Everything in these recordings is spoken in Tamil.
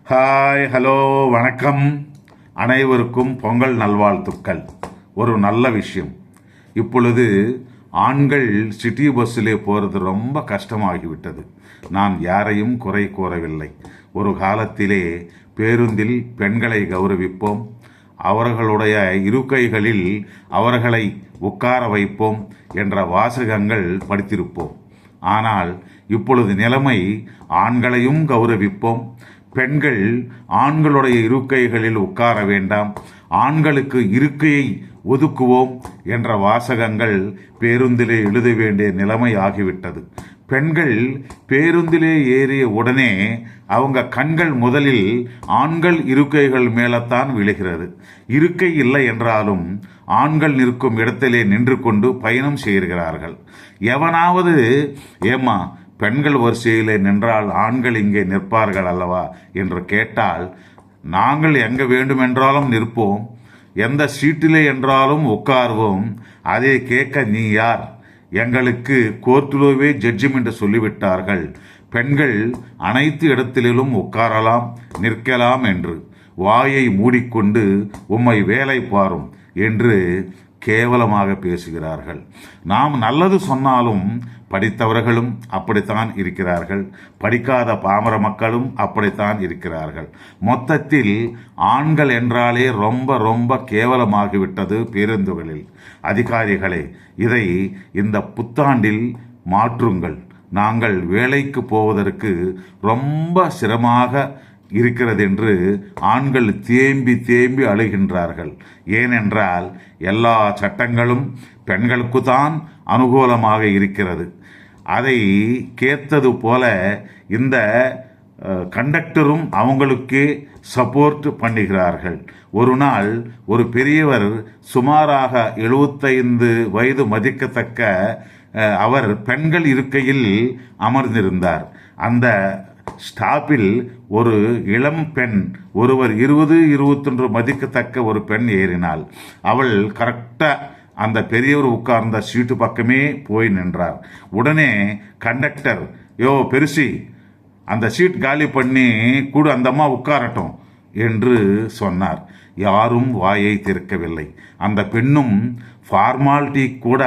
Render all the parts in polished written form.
ஹாய், ஹலோ, வணக்கம். அனைவருக்கும் பொங்கல் நல்வாழ்த்துக்கள். ஒரு நல்ல விஷயம், இப்பொழுது ஆண்கள் சிட்டி பஸ்ஸிலே போகிறது ரொம்ப கஷ்டமாகிவிட்டது. நான் யாரையும் குறை கூறவில்லை. ஒரு காலத்திலே பேருந்தில் பெண்களை கௌரவிப்போம், அவர்களுடைய இருக்கைகளில் அவர்களை உட்கார வைப்போம் என்ற வாசகங்கள் படித்திருப்போம். ஆனால் இப்பொழுது நிலைமை ஆண்களையும் கௌரவிப்போம், பெண்கள் ஆண்களுடைய இருக்கைகளில் உட்கார வேண்டாம், ஆண்களுக்கு இருக்கையை ஒதுக்குவோம் என்ற வாசகங்கள் பேருந்திலே எழுத வேண்டிய நிலைமை ஆகிவிட்டது. பெண்கள் பேருந்திலே ஏறிய உடனே அவங்க கண்கள் முதலில் ஆண்கள் இருக்கைகள் மேலத்தான் விழுகிறது. இருக்கை இல்லை என்றாலும் ஆண்கள் நிற்கும் இடத்திலே நின்று கொண்டு பயணம் செய்கிறார்கள். எவனாவது ஏமா பெண்கள் வரிசையிலே நின்றால் ஆண்கள் இங்கே நிற்பார்கள் அல்லவா என்று கேட்டால், நாங்கள் எங்கே வேண்டுமென்றாலும் நிற்போம், எந்த சீட்டிலே என்றாலும் உட்கார்வோம், அதை கேட்க நீ யார்? எங்களுக்கு கோர்ட்டிலோவே ஜட்ஜ்மெண்ட் சொல்லிவிட்டார்கள், பெண்கள் அனைத்து இடத்திலும் உட்காரலாம், நிற்கலாம் என்று. வாயை மூடிக்கொண்டு உம்மை வேலை பாரும் என்று கேவலமாக பேசுகிறார்கள். நாம் நல்லது சொன்னாலும் படித்தவர்களும் அப்படித்தான் இருக்கிறார்கள், படிக்காத பாமர மக்களும் அப்படித்தான் இருக்கிறார்கள். மொத்தத்தில் ஆண்கள் என்றாலே ரொம்ப ரொம்ப கேவலமாகிவிட்டது பேருந்துகளில். அதிகாரிகளே, இதை இந்த புத்தாண்டில் மாற்றுங்கள். நாங்கள் வேலைக்கு போவதற்கு ரொம்ப சிரமமாக இருக்கிறது என்று ஆண்கள் தேம்பி தேம்பி அழுகின்றார்கள். ஏனென்றால் எல்லா சட்டங்களும் பெண்களுக்கு தான் அனுகூலமாக இருக்கிறது. அதை கேட்டது போல இந்த கண்டக்டரும் அவங்களுக்கே சப்போர்ட் பண்ணுகிறார்கள். ஒரு நாள் ஒரு பெரியவர், சுமாராக 75 வயது மதிக்கத்தக்க அவர் பெண்கள் இருக்கையில் அமர்ந்திருந்தார். அந்த ஸ்டாப்பில் ஒரு இளம் பெண் ஒருவர் 20-21 மதிக்கத்தக்க ஒரு பெண் ஏறினாள். அவள் கரெக்டாக அந்த பெரியவர் உட்கார்ந்த சீட்டு பக்கமே போய் நின்றார். உடனே கண்டக்டர், யோ பெருசி, அந்த சீட் காலி பண்ணி கூட அந்த அம்மா உட்காரட்டும் என்று சொன்னார். யாரும் வாயை திறக்கவில்லை. அந்த பெண்ணும் ஃபார்மாலிட்டி கூட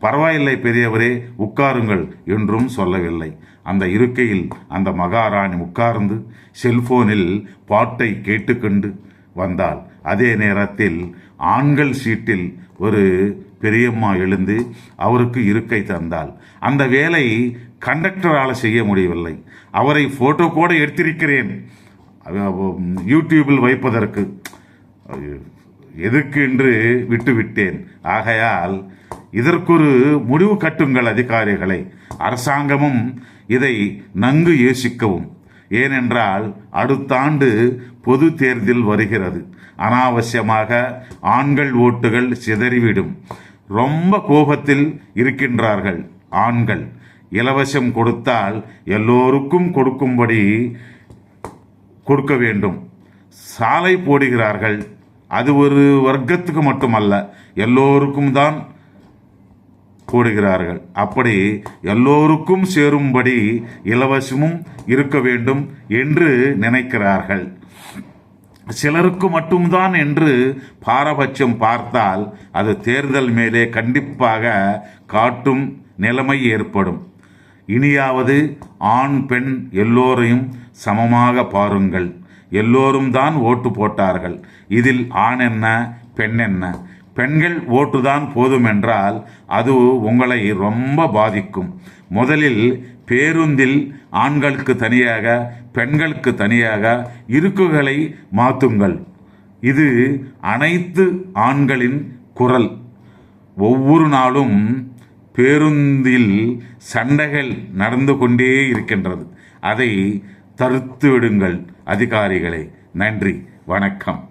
பரவாயில்லை பெரியவரே உட்காருங்கள் என்றும் சொல்லவில்லை. அந்த இருக்கையில் அந்த மகாராணி உட்கார்ந்து செல்போனில் பாட்டை கேட்டுக்கொண்டு வந்தாள். அதே நேரத்தில் ஆண்கள் சீட்டில் ஒரு பெரியம்மா எழுந்து அவருக்கு இருக்கை தந்தாள். அந்த வேலை கண்டக்டரால் செய்ய முடியவில்லை. அவரை போட்டோ கூட எடுத்திருக்கிறேன் யூடியூபில் வைப்பதற்கு, எதுக்கு என்று விட்டுவிட்டேன். ஆகையால் இதற்கொரு முடிவு கட்டுங்கள் அதிகாரிகளை. அரசாங்கமும் இதை நன்கு யோசிக்கவும். ஏனென்றால் அடுத்த ஆண்டு பொது தேர்தல் வருகிறது. அனாவசியமாக ஆண்கள் ஓட்டுகள் சிதறிவிடும். ரொம்ப கோபத்தில் இருக்கின்றார்கள் ஆண்கள். இலவசம் கொடுத்தால் எல்லோருக்கும் கொடுக்கும்படி கொடுக்க வேண்டும். சாலை போடுகிறார்கள், அது ஒரு வர்க்கத்துக்கு மட்டுமல்ல, எல்லோருக்கும் தான் போடுகிறார்கள். அப்படி எல்லோருக்கும் சேரும்படி இலவசமும் இருக்க வேண்டும் என்று நினைக்கிறார்கள். சிலருக்கு மட்டும்தான் என்று பாரபட்சம் பார்த்தால் அது தேர்தல் மேலே கண்டிப்பாக காட்டும் நிலைமை ஏற்படும். இனியாவது ஆண் பெண் எல்லோரையும் சமமாக பாருங்கள். எல்லோரும் தான் ஓட்டு போட்டார்கள். இதில் ஆண் என்ன பெண் என்ன? பெண்கள் ஓட்டுதான் போதும் என்றால் அது உங்களை ரொம்ப பாதிக்கும். முதலில் பேருந்தில் ஆண்களுக்கு தனியாக பெண்களுக்கு தனியாக இருக்கைகளை மாற்றுங்கள். இது அனைத்து ஆண்களின் குரல். ஒவ்வொரு நாளும் பேருந்தில் சண்டைகள் நடந்து கொண்டே இருக்கின்றது. அதை தடுத்து விடுங்கள் அதிகாரிகளே. நன்றி, வணக்கம்.